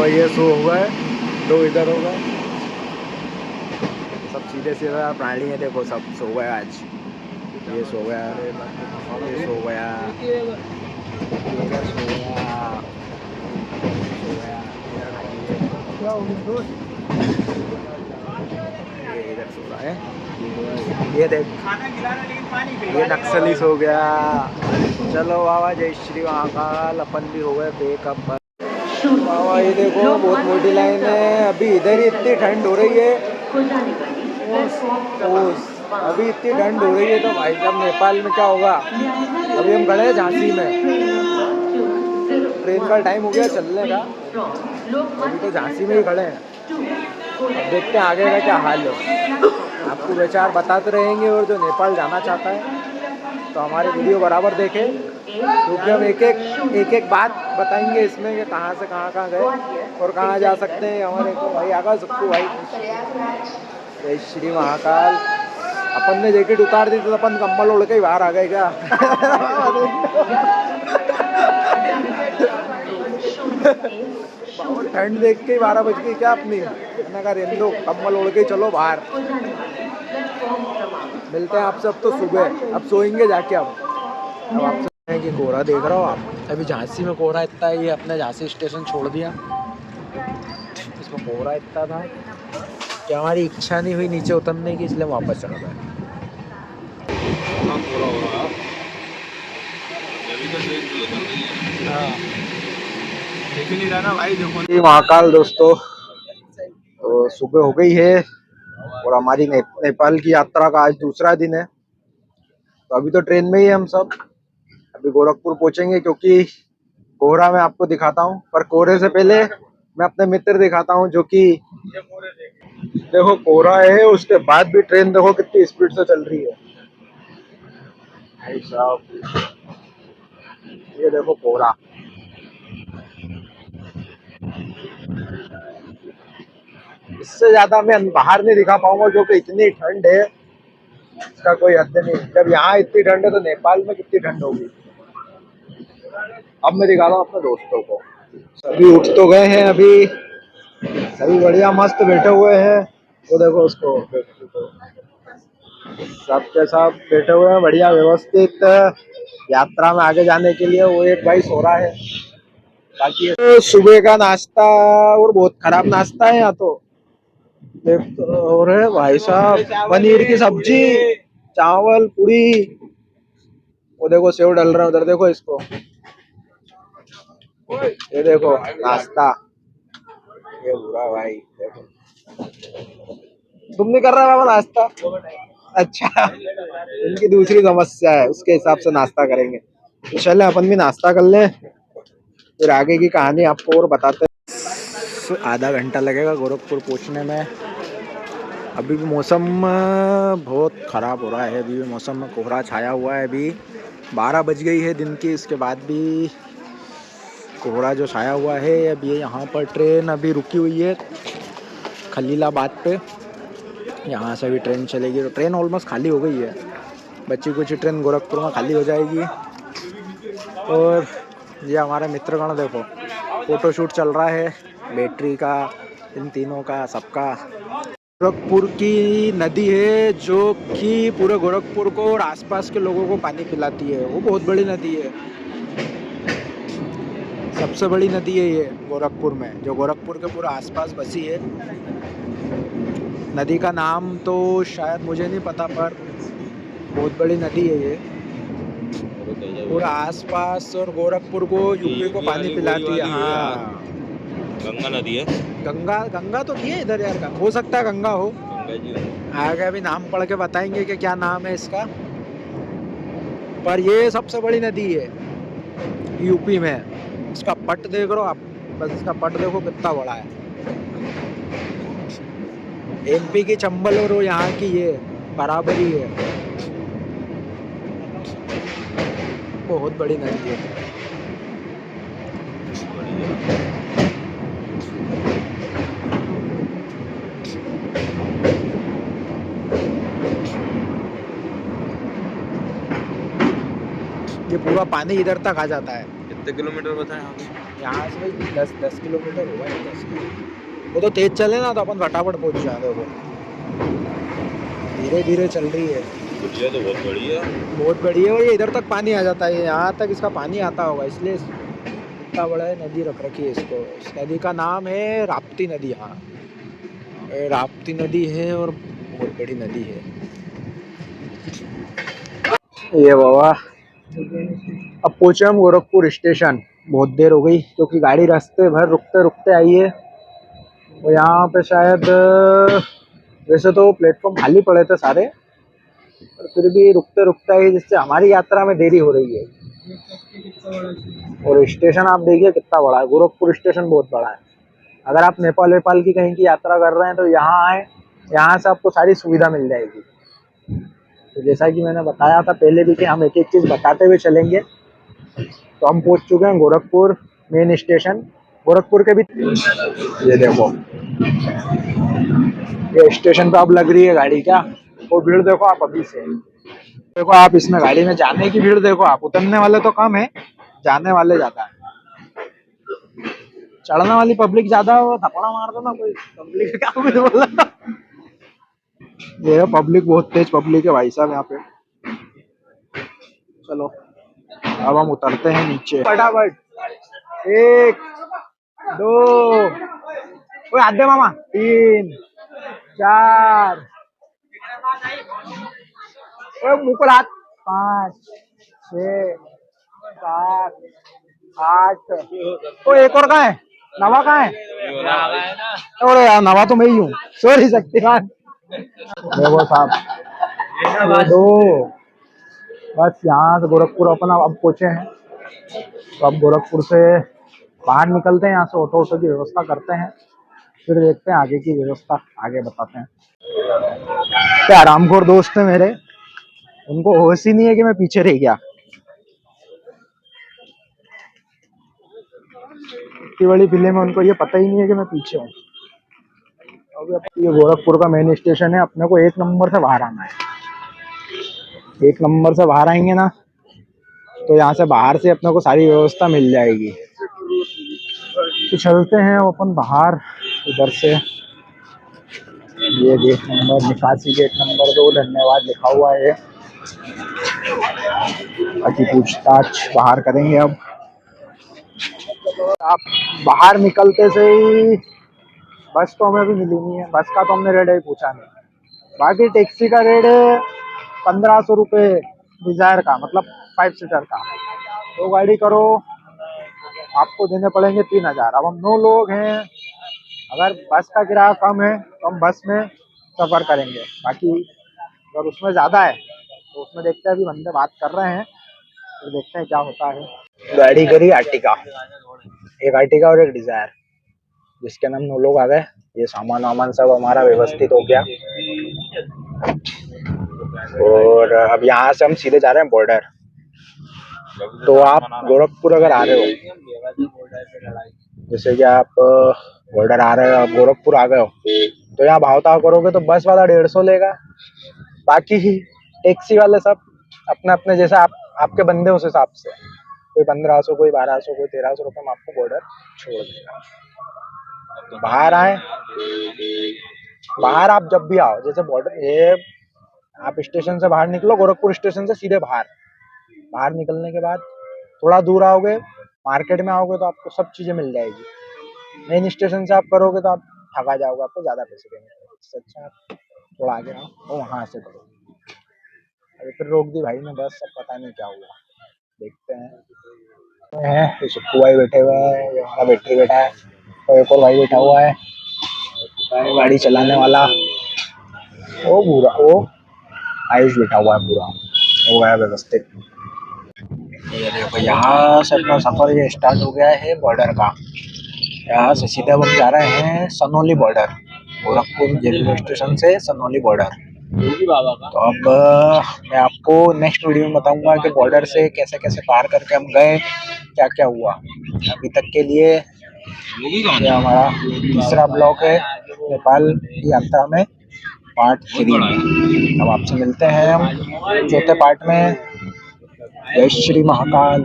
देखो ये सो हो गए, 2 इधर हो गए, सब सीधे सीधे प्राणी है। देखो सब सो गए आज। ये सो गया, ये सो गया, ये इधर सो गया, सो गया, ये इधर सो रहा है। ये देख, ये नक्सली सो गया। चलो बाबा, जय श्री महाकाल। अपन भी हो गए बेकअप। बाबा ये देखो बहुत मोटी लाइन है। अभी इधर ही इतनी ठंड हो रही है, अभी इतनी ठंड हो रही है तो भाई साहब नेपाल में क्या होगा। अभी हम खड़े हैं झांसी में, ट्रेन का टाइम हो गया चलने का, अभी तो झांसी में ही खड़े हैं। अब देखते हैं आगे का क्या हाल है। आपको विचार बताते रहेंगे, और जो नेपाल जाना चाहता है तो हमारे वीडियो बराबर देखें, क्योंकि हम एक एक बात बताएंगे इसमें कि कहाँ से कहाँ गए और कहाँ जा सकते हैं। हमारे को भाई आगा सबको भाई जय श्री महाकाल। अपन ने जैकेट उतार दी तो अपन कंबल ओढ़ के ही बाहर आ गए क्या? ठंड देख के 12 बज गई क्या अपनी, मैंने कहा रेंदो कंबल ओढ़ के चलो बाहर। मिलते हैं आपसे अब तो सुबह, अब सोएंगे जाके। अब आपसे कि कोहरा देख रहा हो आप, अभी झांसी में कोहरा इतना है। ये अपने झांसी स्टेशन छोड़ दिया, इसमें कोहरा इतना था कि हमारी इच्छा नहीं हुई नीचे उतरने की, इसलिए वापस चढ़ गए। महाकाल दोस्तों, तो सुबह हो गई है और हमारी नेपाल की यात्रा का आज दूसरा दिन है। तो अभी तो ट्रेन में ही हम सब, अभी गोरखपुर पहुंचेंगे, क्योंकि कोहरा मैं आपको दिखाता हूँ, पर कोहरे से पहले मैं अपने मित्र दिखाता हूँ। जो कि देखो कोहरा है, उसके बाद भी ट्रेन देखो कितनी स्पीड से चल रही है भाई साहब। ये देखो कोहरा, इससे ज्यादा मैं बाहर नहीं दिखा पाऊंगा, क्योंकि इतनी ठंड है इसका कोई हद नहीं। जब यहाँ इतनी ठंड है तो नेपाल में कितनी ठंड होगी। अब मैं दिखा रहा हूँ अपने दोस्तों को। सभी उठ तो गए हैं अभी, सभी बढ़िया मस्त बैठे हुए हैं। वो देखो उसको, सबके सब बैठे हुए हैं बढ़िया व्यवस्थित यात्रा में आगे जाने के लिए। वो एक भाई सो रहा है, बाकी सुबह का नाश्ता और बहुत खराब नाश्ता है यहाँ तो। और है भाई साहब पनीर की सब्जी, चावल, पूरी। वो देखो सेव डल रहा है उधर, देखो इसको, ये देखो नाश्ता। ये बुरा भाई देखो, तुम नहीं कर रहा बाबा नाश्ता? अच्छा, इनकी दूसरी समस्या है, उसके हिसाब से नाश्ता करेंगे। तो चले अपन भी नाश्ता कर लें, फिर आगे की कहानी आपको और बताते हैं। आधा घंटा लगेगा गोरखपुर पहुंचने में। अभी भी मौसम बहुत ख़राब हो रहा है, अभी भी मौसम में कोहरा छाया हुआ है। अभी 12 बज गई है दिन की, इसके बाद भी कोहरा जो छाया हुआ है। अब ये यहाँ पर ट्रेन अभी रुकी हुई है खलीलाबाद पे, यहाँ से भी ट्रेन चलेगी। तो ट्रेन ऑलमोस्ट खाली हो गई है, बच्ची कुछ ट्रेन गोरखपुर में खाली हो जाएगी। और ये हमारे मित्रगण देखो, फ़ोटोशूट चल रहा है बैटरी का, इन तीनों का, सबका। गोरखपुर की नदी है जो कि पूरे गोरखपुर को और आसपास के लोगों को पानी पिलाती है। वो बहुत बड़ी नदी है, सबसे बड़ी नदी है ये गोरखपुर में, जो गोरखपुर के पूरे आसपास बसी है। नदी का नाम तो शायद मुझे नहीं पता, पर बहुत बड़ी नदी है ये, पूरा आसपास और गोरखपुर को, यूपी को पानी पिलाती है। हाँ, गंगा नदी है। गंगा तो नहीं है इधर यार, हो सकता है गंगा हो। आगे अभी नाम पढ़ के बताएंगे कि क्या नाम है इसका, पर ये सबसे बड़ी नदी है यूपी में। इसका पट देख रहे हो आप, बस इसका पट देखो कितना बड़ा है। एमपी की चंबल और यहाँ की ये बराबरी है, बहुत बड़ी नदी है। ये पूरा पानी इधर तक आ जाता है। कितने किलोमीटर बताएं आप? यहाँ से भाई 10 किलोमीटर होगा या 10 किलोमीटर। वो तो तेज चले ना तो अपन फटाफट पहुँच जाए। देखो धीरे धीरे चल रही है। बढ़िया तो बहुत बढ़िया। बहुत बढ़िया है। ये इधर तक पानी आ जाता है, यहाँ तक इसका पानी आता होगा, इसलिए इतना बड़ा है नदी रख रखी है इसको। इस नदी का नाम है राप्ती नदी। हाँ राप्ती नदी है और बहुत बड़ी नदी है ये बाबा। अब पहुंचे हम गोरखपुर स्टेशन। बहुत देर हो गई क्योंकि गाड़ी रास्ते भर रुकते रुकते आई है। और यहाँ पे शायद वैसे तो प्लेटफॉर्म खाली पड़े थे सारे, पर फिर भी रुकते रुकते आई, जिससे हमारी यात्रा में देरी हो रही है। और स्टेशन आप देखिए कितना बड़ा है। गोरखपुर स्टेशन बहुत बड़ा है। अगर आप नेपाल वेपाल की कहीं की यात्रा कर रहे हैं तो यहाँ आए, यहाँ से आपको सारी सुविधा मिल जाएगी। तो जैसा कि मैंने बताया था पहले भी कि हम एक एक चीज़ बताते हुए चलेंगे। तो हम पहुंच चुके हैं गोरखपुर मेन स्टेशन। गोरखपुर के भी ये देखो, ये स्टेशन पे अब लग रही है गाड़ी। क्या वो भीड़ देखो आप अभी से। देखो आप इसमें गाड़ी में जाने की भीड़ देखो आप। उतरने वाले तो कम है, जाने वाले ज्यादा है। चढ़ने वाली पब्लिक ज्यादा है। वो थप्पड़ा मार दो ना कोई पब्लिक, क्या कुछ बोला। ये पब्लिक बहुत तेज पब्लिक है भाई साहब यहाँ पे। चलो अब हम उतरते हैं नीचे फटाफट। 1 2 ओए हाथ दे मामा। 3 4 ओए मुंह पर हाथ। 5 6 7 8 ओ एक और कहाँ है? नवा कहाँ है? अरे यार नवा तो मैं ही हूँ। सॉरी शक्तिमान। देखो साहब ये 2 बस यहाँ से गोरखपुर अपन अब पहुंचे हैं। तो अब गोरखपुर से बाहर निकलते हैं, यहाँ से ऑटो की व्यवस्था करते हैं, फिर देखते हैं आगे की व्यवस्था, आगे बताते हैं। क्या आरामखोर दोस्त है मेरे, उनको होश ही नहीं है कि मैं पीछे रह गया। इतनी बड़ी फिल्म में उनको ये पता ही नहीं है कि मैं पीछे हूँ। अभी ये गोरखपुर का मेन स्टेशन है। अपने को 1 नंबर से बाहर आना है। 1 नंबर से बाहर आएंगे ना तो यहाँ से बाहर से अपने को सारी व्यवस्था मिल जाएगी। तो चलते हैं अपन बाहर इधर से। ये गेट नंबर निकासी गेट नंबर 2 धन्यवाद लिखा हुआ है। बाकी पूछताछ बाहर करेंगे। अब आप बाहर निकलते से ही बस तो हमें अभी मिली नहीं है। बस का तो हमने रेट अभी पूछा नहीं। बाकी टैक्सी का रेट है 1500 रुपये डिजायर का, मतलब 5 सीटर का। तो गाड़ी करो आपको देने पड़ेंगे 3000। अब हम 9 लोग हैं। अगर बस का किराया कम है तो हम बस में सफ़र करेंगे। बाकी अगर उसमें ज़्यादा है तो उसमें देखते हैं। अभी बंदे बात कर रहे हैं तो देखते हैं क्या होता है। गाड़ी करी आर्टिका, एक आर्टिका और एक डिजायर, जिसके नाम 9 लोग आ गए। ये सामान वामान सब हमारा व्यवस्थित हो गया। और अब यहाँ से हम सीधे जा रहे हैं बॉर्डर। तो आप गोरखपुर अगर आ रहे हो, जैसे कि आप बॉर्डर आ रहे हो, आप गोरखपुर आ गए हो, तो यहाँ भाव ताव करोगे तो बस वाला 150 लेगा। बाकी टैक्सी वाले सब अपने अपने जैसे आपके बंदे उस हिसाब से, कोई 1500, कोई 1200, कोई 1300 रुपये में आपको बॉर्डर छोड़ देगा। बाहर आए, बाहर आप जब भी आओ, जैसे बॉर्डर ये आप स्टेशन से बाहर निकलो, गोरखपुर स्टेशन से सीधे बाहर निकलने के बाद थोड़ा दूर आओगे, मार्केट में आओगे तो आपको सब चीजें मिल जाएगी। मेन स्टेशन से आप करोगे तो आप थका जाओगे, आपको ज्यादा पैसे देंगे। इससे अच्छा आप थोड़ा आगे आओ तो वहां से करो। अभी फिर रोक दी भाई ने बस, सब पता नहीं क्या हुआ, देखते हैं। सुक्कू भाई बैठे हुए हैं, ये हमारा बैटरी बैठा है, और एक और भाई बैठा हुआ है गाड़ी चलाने वाला, वो पूरा वो आयुष बैठा हुआ है, पूरा हो गया व्यवस्थित। ये देखो यहाँ से अपना सफर ये स्टार्ट हो गया है बॉर्डर का। यहाँ से सीधे हम जा रहे हैं Sunauli border, Gorakhpur railway station से सनौली बॉर्डर। तो अब मैं आपको नेक्स्ट वीडियो में बताऊंगा कि बॉर्डर से कैसे कैसे पार करके हम गए, क्या क्या हुआ। अभी तक के लिए ये हमारा तीसरा ब्लॉक है नेपाल की यात्रा में, पार्ट 3। अब आपसे मिलते हैं हम चौथे पार्ट में। जय श्री महाकाल।